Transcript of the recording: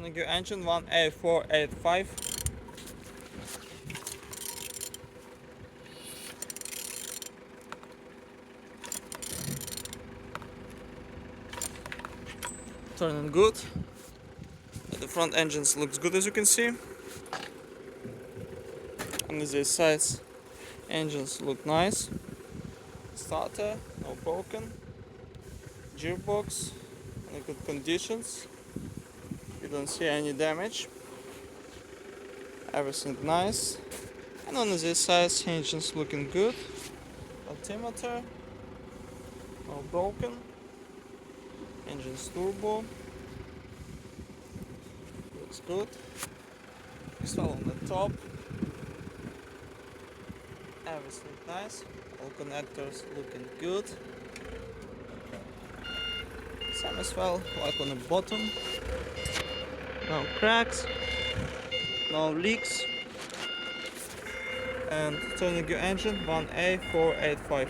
Turning your engine 1A485. Turning good. The front engines looks good, as you can see. On these sides, engines look nice. Starter, no broken. Gearbox, in good conditions. You don't see any damage. Everything nice. And on this side, engines looking good. Altimeter, no broken. Engine's turbo, looks good. Install on the top. Everything nice. All connectors looking good. Same as well, like on the bottom. No cracks, no leaks. And turning your engine 1A485.